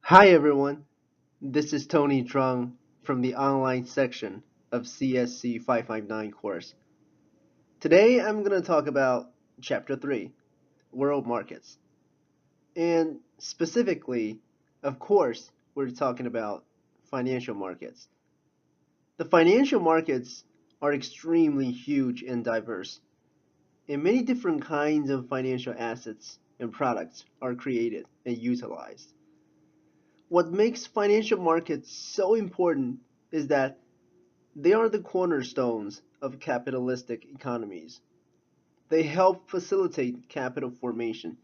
Hi everyone, this is Tung-Yi Chuang from the online section of CSC559 course. Today I'm going to talk about Chapter 3, World Markets. And specifically, of course, we're talking about financial markets. The financial markets are extremely huge and diverse, and many different kinds of financial assets and products are created and utilized. What makes financial markets so important is that they are the cornerstones of capitalistic economies. They help facilitate capital formation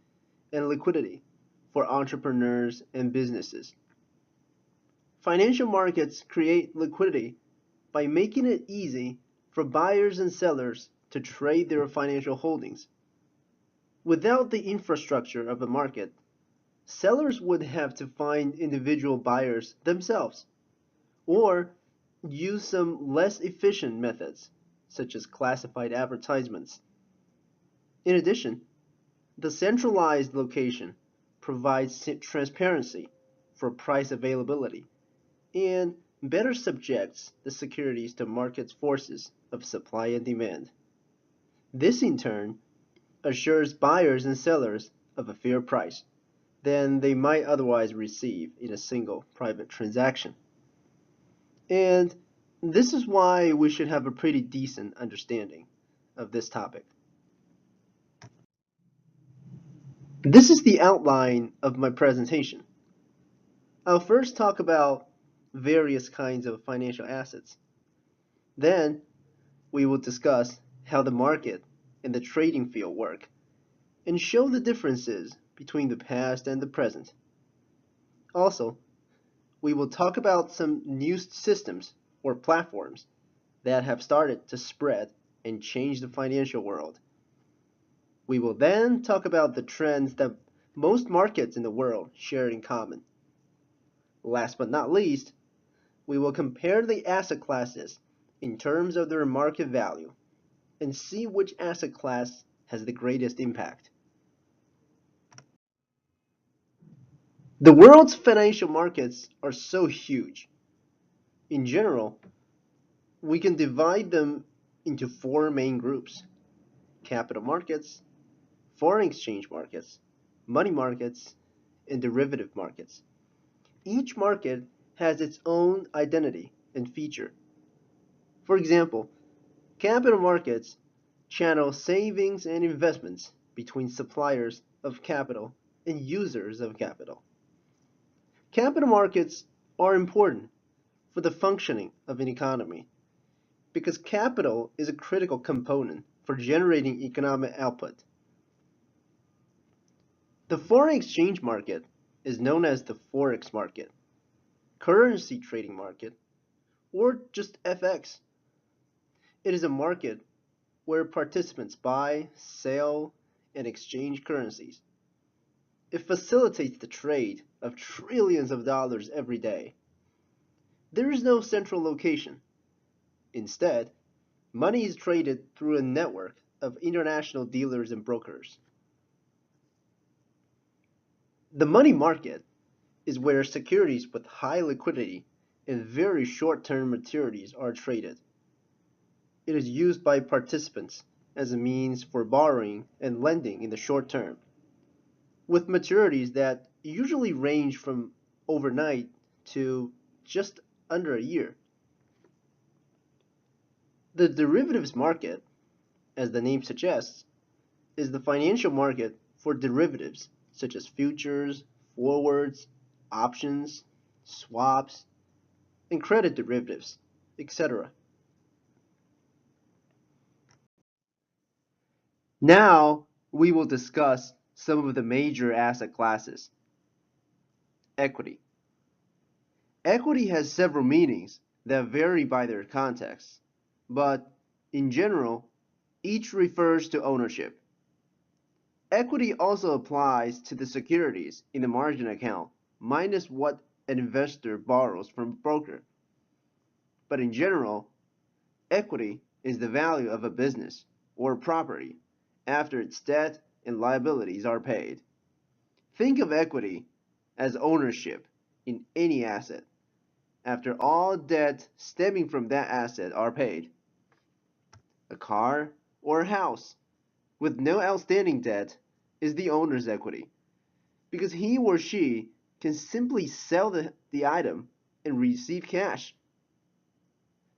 and liquidity for entrepreneurs and businesses. Financial markets create liquidity by making it easy for buyers and sellers to trade their financial holdings. Without the infrastructure of a market, sellers would have to find individual buyers themselves or use some less efficient methods, such as classified advertisements. In addition, the centralized location provides transparency for price availability and better subjects the securities to market forces of supply and demand. This, in turn, assures buyers and sellers of a fair price than they might otherwise receive in a single private transaction. And this is why we should have a pretty decent understanding of this topic. This is the outline of my presentation. I'll first talk about various kinds of financial assets. Then we will discuss how the market and the trading field work and show the differences between the past and the present. Also, we will talk about some new systems or platforms that have started to spread and change the financial world. We will then talk about the trends that most markets in the world share in common. Last but not least, we will compare the asset classes in terms of their market value and see which asset class has the greatest impact. The world's financial markets are so huge. In general, we can divide them into four main groups: capital markets, foreign exchange markets, money markets, and derivative markets. Each market has its own identity and feature. For example, capital markets channel savings and investments between suppliers of capital and users of capital. Capital markets are important for the functioning of an economy because capital is a critical component for generating economic output. The foreign exchange market is known as the forex market, currency trading market, or just FX. It is a market where participants buy, sell, and exchange currencies. It facilitates the trade of trillions of dollars every day. There is no central location. Instead, money is traded through a network of international dealers and brokers. The money market is where securities with high liquidity and very short-term maturities are traded. It is used by participants as a means for borrowing and lending in the short term, with maturities that usually range from overnight to just under a year. The derivatives market, as the name suggests, is the financial market for derivatives such as futures, forwards, options, swaps, and credit derivatives, etc. Now we will discuss some of the major asset classes. Equity. Equity has several meanings that vary by their context, but in general, each refers to ownership. Equity also applies to the securities in the margin account minus what an investor borrows from a broker. But in general, equity is the value of a business or property after its debt and liabilities are paid. Think of equity as ownership in any asset after all debt stemming from that asset are paid. A car or a house with no outstanding debt is the owner's equity because he or she can simply sell the item and receive cash.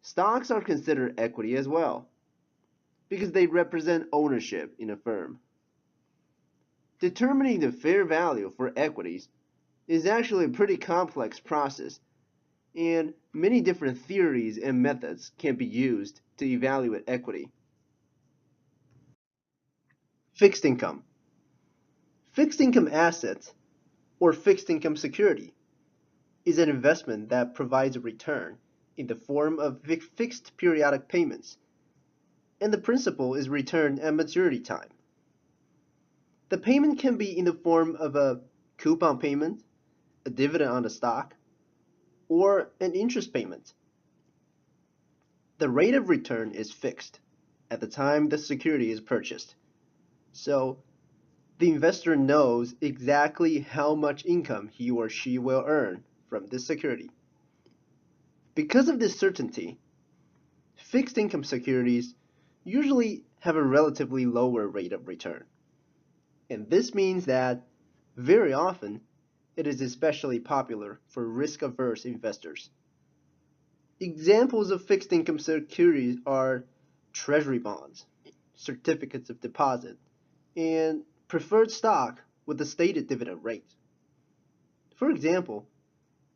Stocks are considered equity as well because they represent ownership in a firm. Determining the fair value for equities is actually a pretty complex process, and many different theories and methods can be used to evaluate equity. Fixed income. Fixed income assets, or fixed income security, is an investment that provides a return in the form of fixed periodic payments, and the principal is returned at maturity time. The payment can be in the form of a coupon payment, a dividend on the stock, or an interest payment. The rate of return is fixed at the time the security is purchased, so the investor knows exactly how much income he or she will earn from this security. Because of this certainty, fixed income securities usually have a relatively lower rate of return. And this means that very often it is especially popular for risk-averse investors. Examples of fixed income securities are treasury bonds, certificates of deposit, and preferred stock with a stated dividend rate. For example,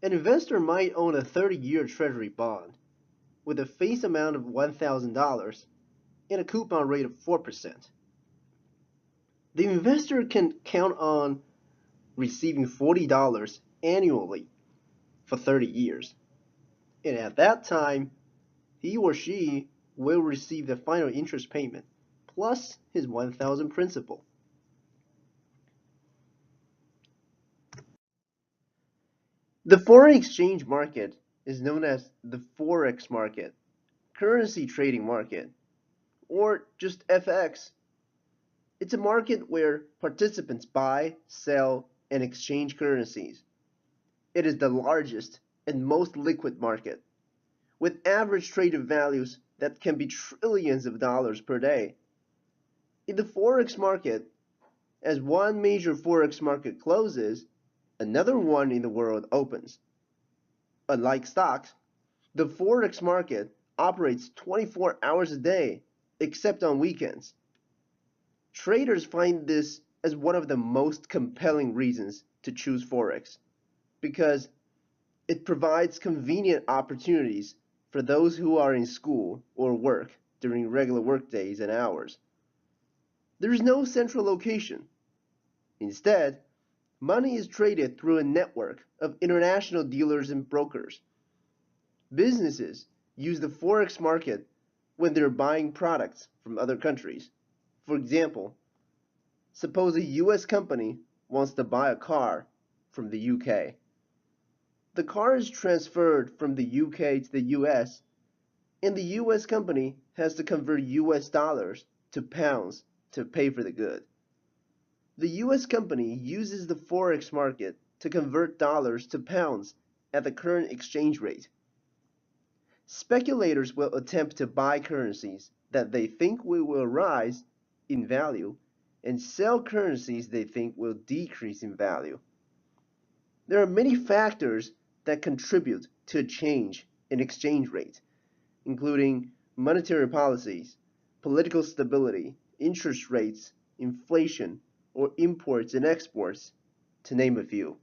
an investor might own a 30-year treasury bond with a face amount of $1,000 and a coupon rate of 4%. The investor can count on receiving $40 annually for 30 years. And at that time, he or she will receive the final interest payment plus his $1,000 principal. The foreign exchange market is known as the Forex market, currency trading market, or just FX. It's a market where participants buy, sell, and exchange currencies. It is the largest and most liquid market, with average traded values that can be trillions of dollars per day. In the Forex market, as one major Forex market closes, another one in the world opens. Unlike stocks, the Forex market operates 24 hours a day, except on weekends. Traders find this as one of the most compelling reasons to choose Forex because it provides convenient opportunities for those who are in school or work during regular work days and hours. There is no central location. Instead, money is traded through a network of international dealers and brokers. Businesses use the Forex market when they're buying products from other countries. For example, suppose a US company wants to buy a car from the UK. The car is transferred from the UK to the US, and the US company has to convert US dollars to pounds to pay for the good. The US company uses the Forex market to convert dollars to pounds at the current exchange rate. Speculators will attempt to buy currencies that they think will rise in value and sell currencies they think will decrease in value. There are many factors that contribute to a change in exchange rate, including monetary policies, political stability, interest rates, inflation, or imports and exports, to name a few.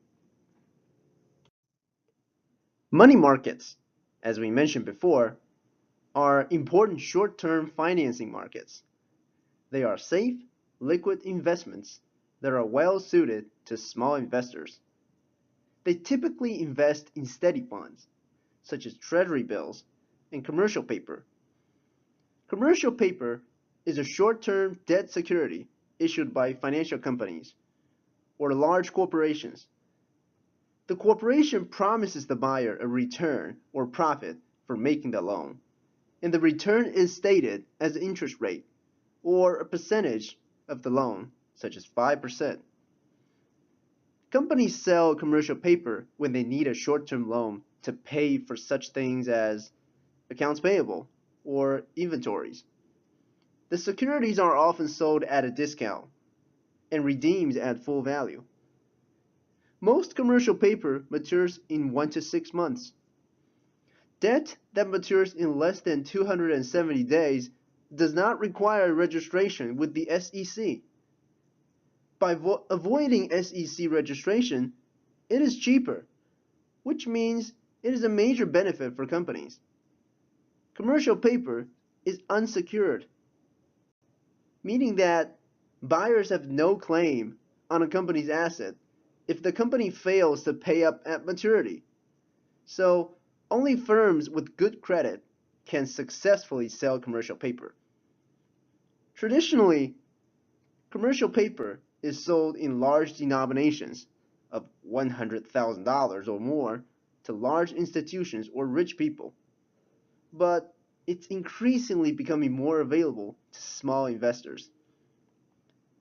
Money markets, as we mentioned before, are important short-term financing markets. They are safe, liquid investments that are well suited to small investors. They typically invest in steady funds, such as treasury bills and commercial paper. Commercial paper is a short-term debt security issued by financial companies or large corporations. The corporation promises the buyer a return or profit for making the loan, and the return is stated as an interest rate or a percentage of the loan, such as 5%. Companies sell commercial paper when they need a short-term loan to pay for such things as accounts payable or inventories. The securities are often sold at a discount and redeemed at full value. Most commercial paper matures in 1 to 6 months. Debt that matures in less than 270 days does not require registration with the SEC. By avoiding SEC registration, it is cheaper, which means it is a major benefit for companies. Commercial paper is unsecured, meaning that buyers have no claim on a company's asset if the company fails to pay up at maturity. So, only firms with good credit can successfully sell commercial paper. Traditionally, commercial paper is sold in large denominations of $100,000 or more to large institutions or rich people, but it's increasingly becoming more available to small investors.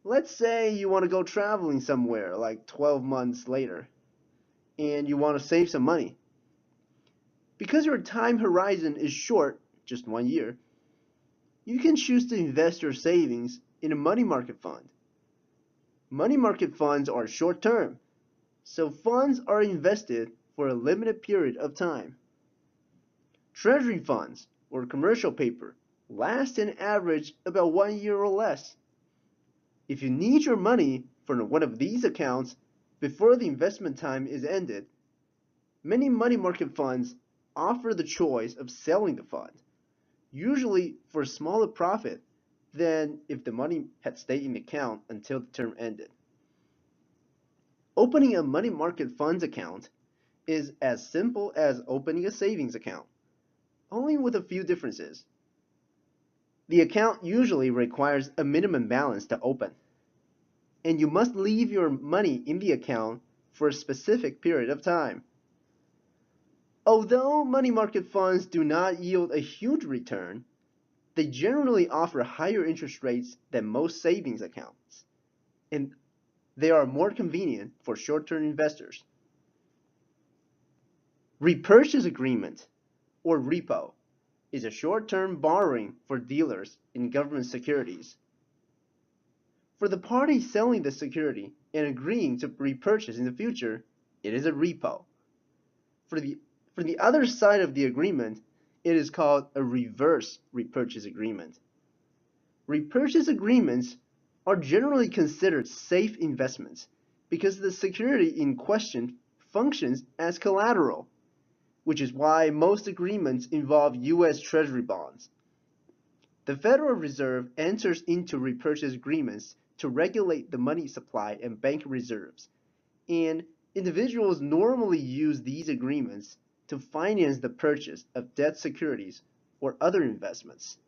Let's say you want to go traveling somewhere like 12 months later, and you want to save some money. Because your time horizon is short, just 1 year, you can choose to invest your savings in a money market fund. Money market funds are short term, so funds are invested for a limited period of time. Treasury funds, or commercial paper, last an average about 1 year or less. If you need your money for one of these accounts before the investment time is ended, many money market funds offer the choice of selling the fund, usually for a smaller profit than if the money had stayed in the account until the term ended. Opening a money market funds account is as simple as opening a savings account, only with a few differences. The account usually requires a minimum balance to open, and you must leave your money in the account for a specific period of time. Although money market funds do not yield a huge return, they generally offer higher interest rates than most savings accounts, and they are more convenient for short-term investors. Repurchase agreement, or repo, is a short-term borrowing for dealers in government securities. For the party selling the security and agreeing to repurchase in the future, it is a repo. For the other side of the agreement, it is called a reverse repurchase agreement. Repurchase agreements are generally considered safe investments because the security in question functions as collateral, which is why most agreements involve U.S. Treasury bonds. The Federal Reserve enters into repurchase agreements to regulate the money supply and bank reserves, and individuals normally use these agreements to finance the purchase of debt securities or other investments.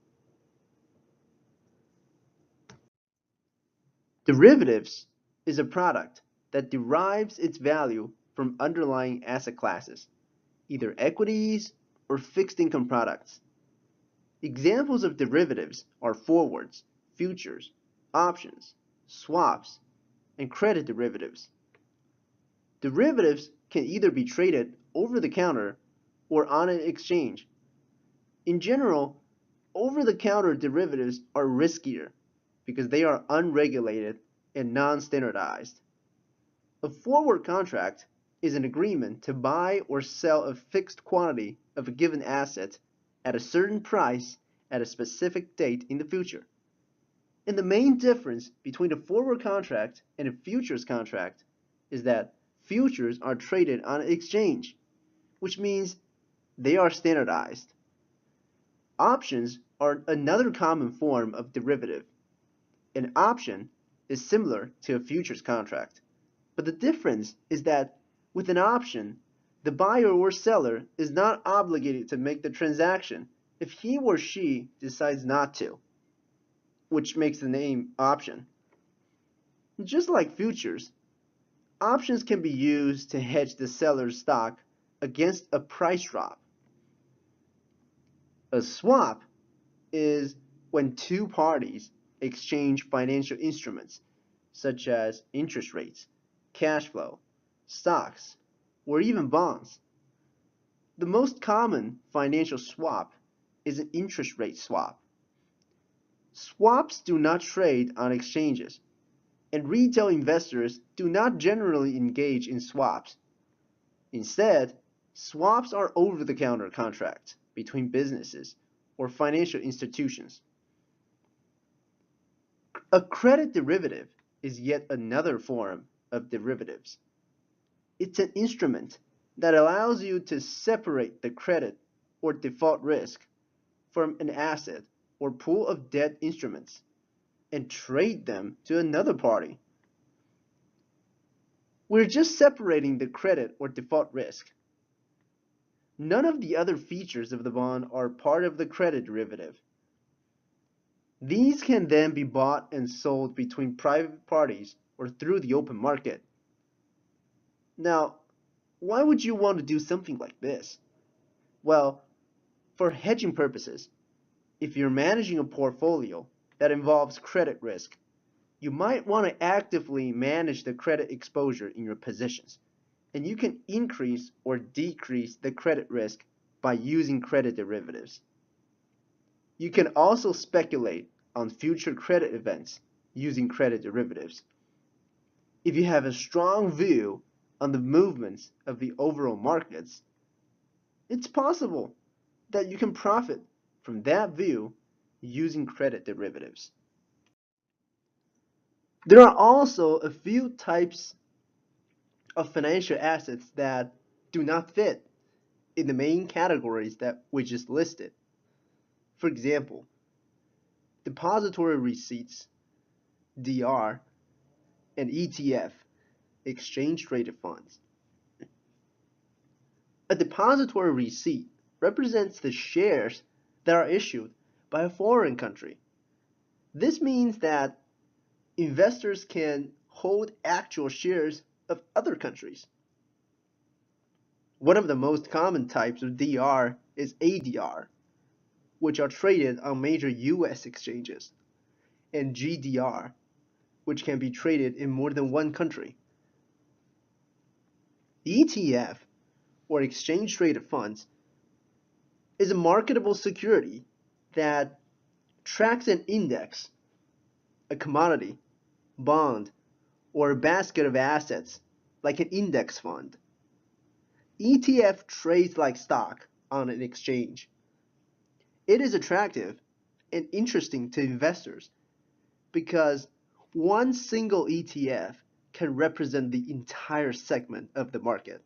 Derivatives is a product that derives its value from underlying asset classes, either equities or fixed income products. Examples of derivatives are forwards, futures, options, swaps, and credit derivatives. Derivatives can either be traded over the counter or on an exchange. In general, over-the-counter derivatives are riskier because they are unregulated and non-standardized. A forward contract is an agreement to buy or sell a fixed quantity of a given asset at a certain price at a specific date in the future. And the main difference between a forward contract and a futures contract is that futures are traded on an exchange, which means they are standardized. Options are another common form of derivative. An option is similar to a futures contract, but the difference is that with an option, the buyer or seller is not obligated to make the transaction if he or she decides not to, which makes the name option. Just like futures, options can be used to hedge the seller's stock against a price drop. A swap is when two parties exchange financial instruments such as interest rates, cash flow, stocks, or even bonds. The most common financial swap is an interest rate swap. Swaps do not trade on exchanges, and retail investors do not generally engage in swaps. Instead, swaps are over-the-counter contracts between businesses or financial institutions. A credit derivative is yet another form of derivatives. It's an instrument that allows you to separate the credit or default risk from an asset or pool of debt instruments and trade them to another party. We're just separating the credit or default risk. None of the other features of the bond are part of the credit derivative. These can then be bought and sold between private parties or through the open market. Now, why would you want to do something like this? Well, for hedging purposes, if you're managing a portfolio that involves credit risk, you might want to actively manage the credit exposure in your positions, and you can increase or decrease the credit risk by using credit derivatives. You can also speculate on future credit events using credit derivatives. If you have a strong view on the movements of the overall markets, it's possible that you can profit from that view using credit derivatives. There are also a few types of financial assets that do not fit in the main categories that we just listed. For example, depository receipts, DR, and ETF, exchange traded funds. A depository receipt represents the shares that are issued by a foreign country. This means that investors can hold actual shares of other countries. One of the most common types of DR is ADR, which are traded on major US exchanges, and GDR, which can be traded in more than one country. ETF, or exchange traded funds, is a marketable security that tracks an index, a commodity, bond, or a basket of assets like an index fund. ETF trades like stock on an exchange. It is attractive and interesting to investors because one single ETF can represent the entire segment of the market.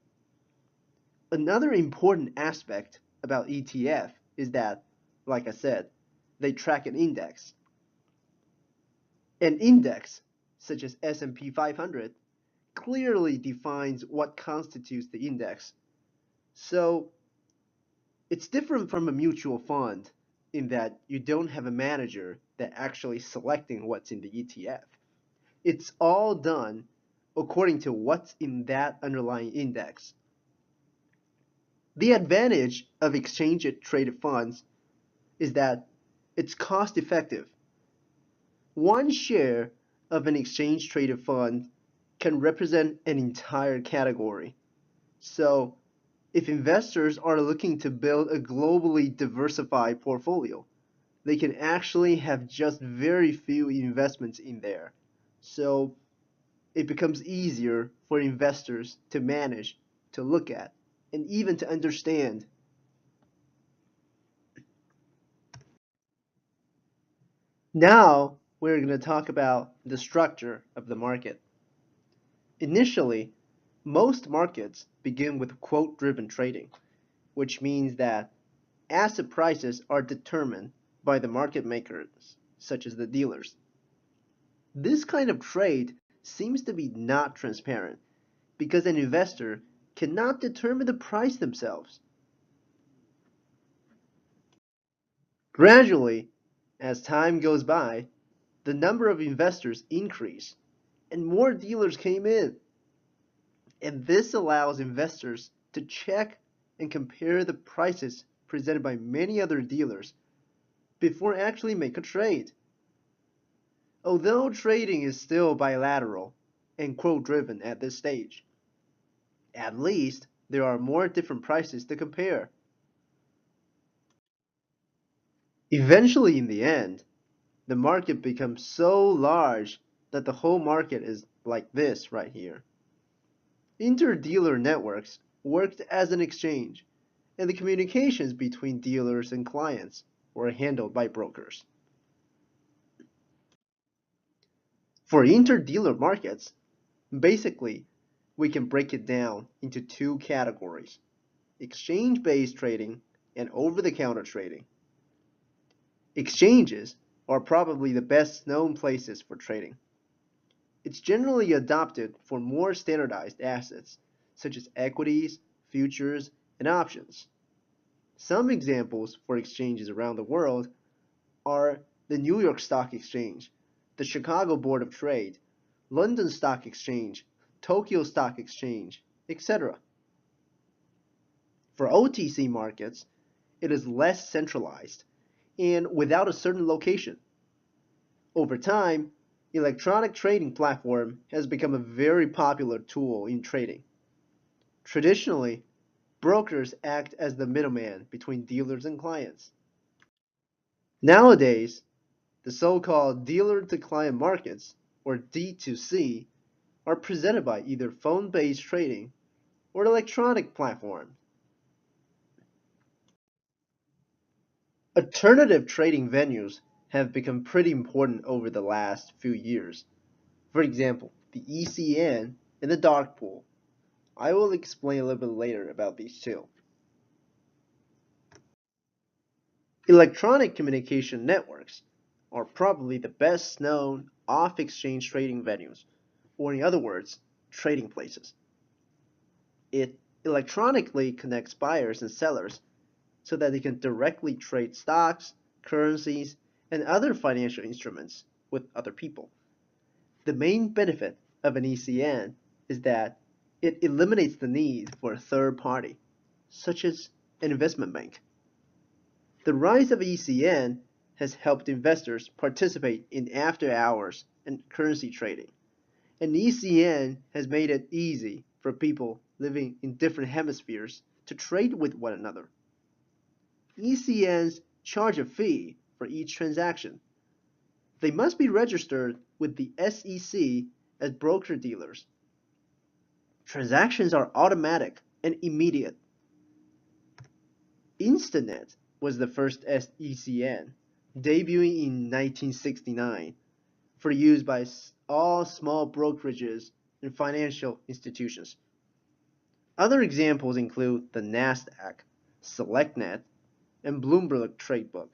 Another important aspect about ETF is that, like I said, they track an index. An index, such as S&P 500, clearly defines what constitutes the index. So it's different from a mutual fund in that you don't have a manager that actually selecting what's in the ETF. It's all done according to what's in that underlying index. The advantage of exchange-traded funds is that it's cost-effective. One share of an exchange-traded fund can represent an entire category. So, if investors are looking to build a globally diversified portfolio, they can actually have just very few investments in there. So, it becomes easier for investors to manage, to look at, and even to understand. Now, we're going to talk about the structure of the market. Initially, most markets begin with quote-driven trading, which means that asset prices are determined by the market makers, such as the dealers. This kind of trade seems to be not transparent because an investor cannot determine the price themselves. Gradually, as time goes by, the number of investors increased and more dealers came in. And this allows investors to check and compare the prices presented by many other dealers before actually make a trade. Although trading is still bilateral and quote-driven at this stage, At least there are more different prices to compare. Eventually, in the end, the market becomes so large that the whole market is like this right here. Inter-dealer networks worked as an exchange, and the communications between dealers and clients were handled by brokers. For inter-dealer markets, basically, we can break it down into two categories: exchange-based trading and over-the-counter trading. Exchanges are probably the best known places for trading. It's generally adopted for more standardized assets, such as equities, futures, and options. Some examples for exchanges around the world are the New York Stock Exchange, the Chicago Board of Trade, London Stock Exchange, Tokyo Stock Exchange, etc. For OTC markets, it is less centralized and without a certain location. Over time, electronic trading platform has become a very popular tool in trading. Traditionally, brokers act as the middleman between dealers and clients. Nowadays, the so-called dealer-to-client markets, or D2C, are presented by either phone-based trading or electronic platforms. Alternative trading venues have become pretty important over the last few years. For example, the ECN and the dark pool. I will explain a little bit later about these two. Electronic communication networks are probably the best known off-exchange trading venues, or in other words, trading places. It electronically connects buyers and sellers so that they can directly trade stocks, currencies, and other financial instruments with other people. The main benefit of an ECN is that it eliminates the need for a third party, such as an investment bank. The rise of ECN has helped investors participate in after-hours and currency trading, and ECN has made it easy for people living in different hemispheres to trade with one another. ECNs charge a fee for each transaction. They must be registered with the SEC as broker-dealers. Transactions are automatic and immediate. Instanet was the first ECN, debuting in 1969, for use by all small brokerages and financial institutions. Other examples include the NASDAQ, SelectNet, and Bloomberg Tradebook.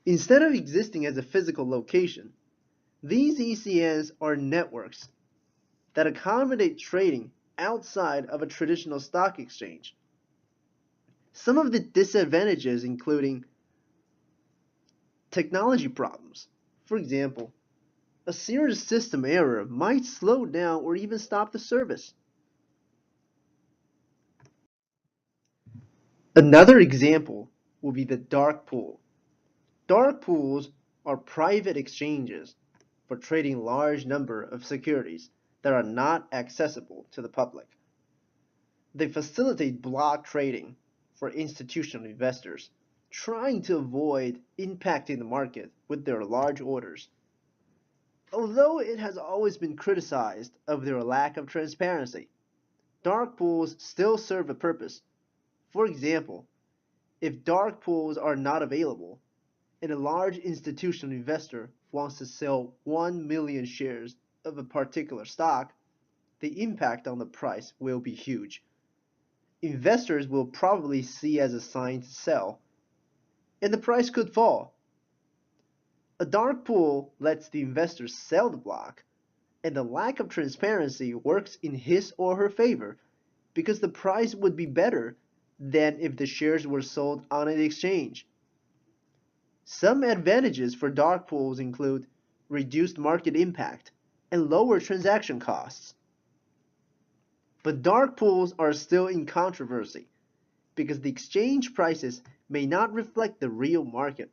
Instead of existing as a physical location, these ECNs are networks that accommodate trading outside of a traditional stock exchange. Some of the disadvantages including technology problems. For example, a serious system error might slow down or even stop the service. Another example would be the dark pool. Dark pools are private exchanges for trading large number of securities that are not accessible to the public. They facilitate block trading for institutional investors trying to avoid impacting the market with their large orders. Although it has always been criticized of their lack of transparency, dark pools still serve a purpose. For example, if dark pools are not available, and a large institutional investor wants to sell 1 million shares of a particular stock, the impact on the price will be huge. Investors will probably see as a sign to sell, and the price could fall. A dark pool lets the investor sell the block, and the lack of transparency works in his or her favor because the price would be better than if the shares were sold on an exchange. Some advantages for dark pools include reduced market impact and lower transaction costs. But dark pools are still in controversy because the exchange prices may not reflect the real market.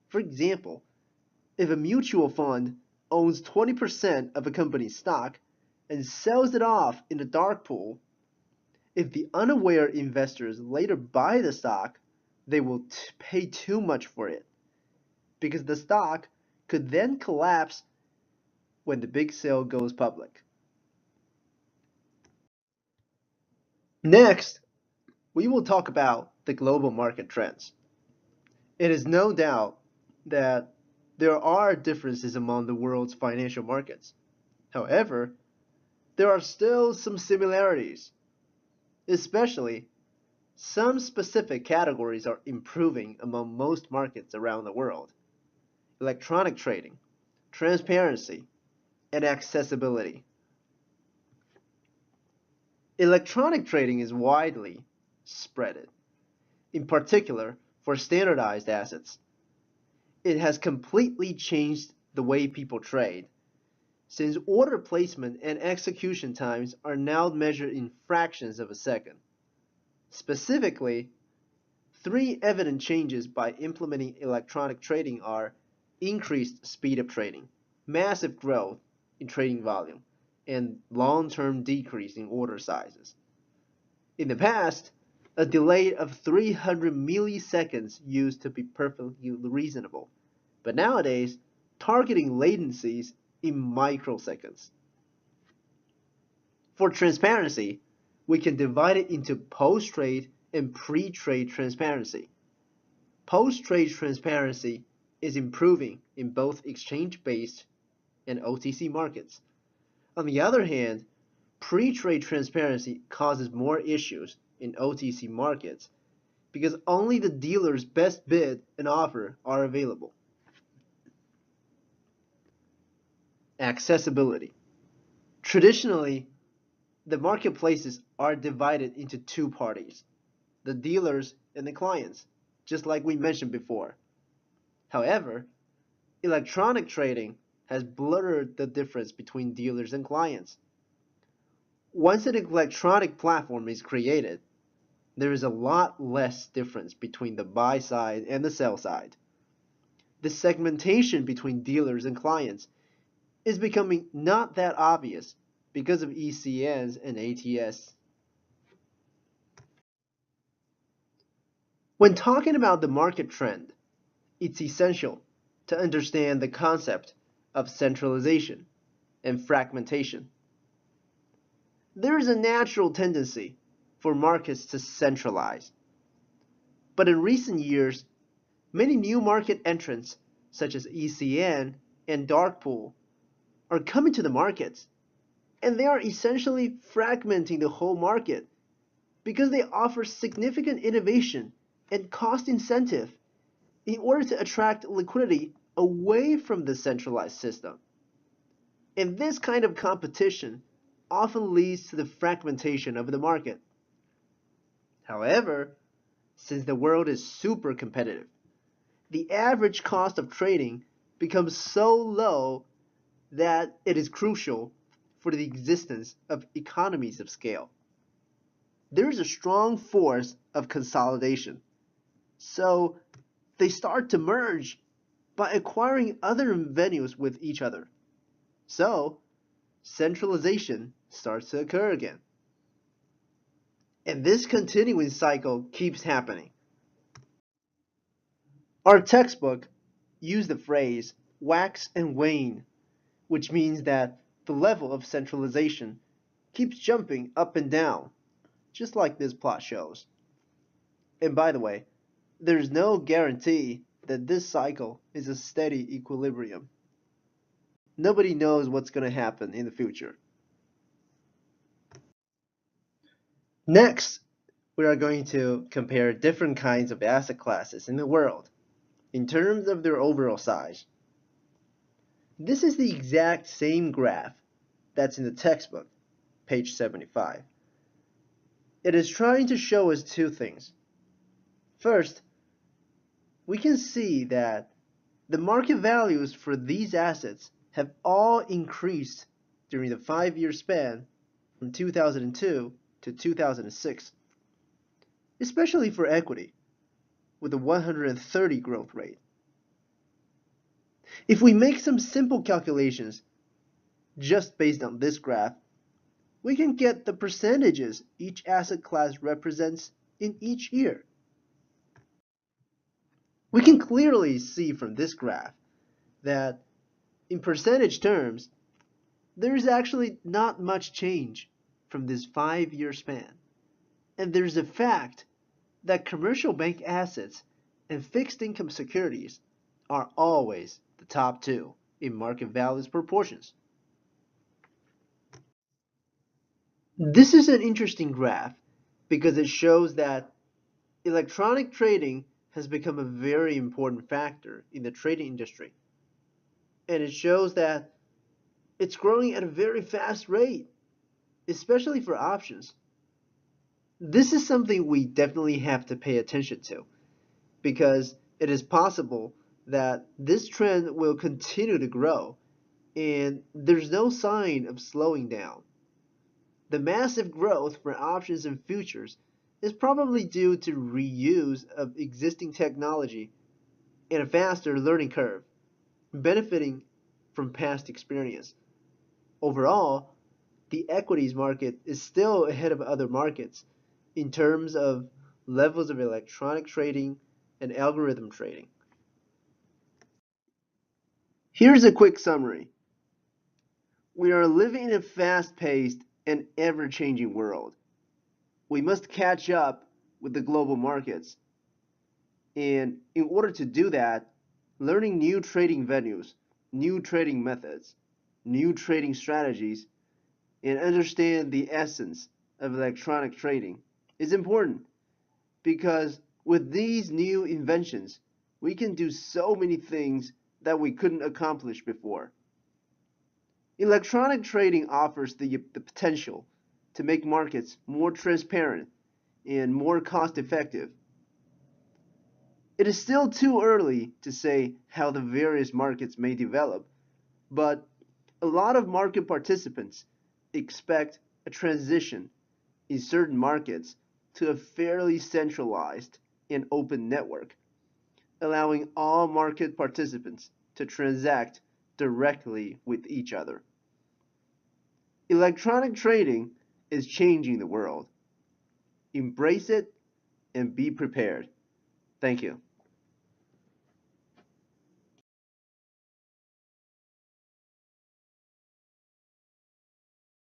For example, if a mutual fund owns 20% of a company's stock, and sells it off in the dark pool, if the unaware investors later buy the stock, they will pay too much for it because the stock could then collapse when the big sale goes public. Next, we will talk about the global market trends. It is no doubt that there are differences among the world's financial markets. However, there are still some similarities, especially some specific categories are improving among most markets around the world. Electronic trading, transparency, and accessibility. Electronic trading is widely spread, in particular for standardized assets. It has completely changed the way people trade, since order placement and execution times are now measured in fractions of a second. Specifically, three evident changes by implementing electronic trading are increased speed of trading, massive growth in trading volume, and long-term decrease in order sizes. In the past, a delay of 300 milliseconds used to be perfectly reasonable, but nowadays, targeting latencies in microseconds. For transparency, we can divide it into post-trade and pre-trade transparency. Post-trade transparency is improving in both exchange-based and OTC markets. On the other hand, pre-trade transparency causes more issues in OTC markets because only the dealer's best bid and offer are available. Accessibility. Traditionally, the marketplaces are divided into two parties, the dealers and the clients, just like we mentioned before. However, electronic trading has blurred the difference between dealers and clients. Once an electronic platform is created, there is a lot less difference between the buy side and the sell side. The segmentation between dealers and clients is becoming not that obvious because of ECNs and ATS. When talking about the market trend, it's essential to understand the concept of centralization and fragmentation. There is a natural tendency for markets to centralize, but in recent years, many new market entrants, such as ECN and dark pool, are coming to the markets, and they are essentially fragmenting the whole market because they offer significant innovation and cost incentive in order to attract liquidity away from the centralized system. And this kind of competition often leads to the fragmentation of the market. However, since the world is super competitive, the average cost of trading becomes so low that it is crucial for the existence of economies of scale. There is a strong force of consolidation, so they start to merge by acquiring other venues with each other. So, centralization starts to occur again. And this continuing cycle keeps happening. Our textbook used the phrase wax and wane, which means that the level of centralization keeps jumping up and down, just like this plot shows. And by the way, there's no guarantee that this cycle is a steady equilibrium. Nobody knows what's going to happen in the future. Next, we are going to compare different kinds of asset classes in the world in terms of their overall size. This is the exact same graph that's in the textbook, page 75. It is trying to show us two things. First, we can see that the market values for these assets have all increased during the 5-year span from 2002 to 2006, especially for equity, with a 130 growth rate. If we make some simple calculations just based on this graph, we can get the percentages each asset class represents in each year. We can clearly see from this graph that in percentage terms, there is actually not much change from this 5-year span. And there's a fact that commercial bank assets and fixed income securities are always the top two in market values proportions. This is an interesting graph because it shows that electronic trading has become a very important factor in the trading industry. And it shows that it's growing at a very fast rate, especially for options. This is something we definitely have to pay attention to because it is possible that this trend will continue to grow and there's no sign of slowing down. The massive growth for options and futures is probably due to reuse of existing technology and a faster learning curve, benefiting from past experience. Overall, the equities market is still ahead of other markets in terms of levels of electronic trading and algorithm trading. Here's a quick summary. We are living in a fast-paced and ever-changing world. We must catch up with the global markets. And in order to do that, learning new trading venues, new trading methods, new trading strategies, and understand the essence of electronic trading is important because with these new inventions, we can do so many things that we couldn't accomplish before. Electronic trading offers the potential to make markets more transparent and more cost effective. It is still too early to say how the various markets may develop, but a lot of market participants expect a transition in certain markets to a fairly centralized and open network, allowing all market participants to transact directly with each other. Electronic trading is changing the world. Embrace it and be prepared. Thank you.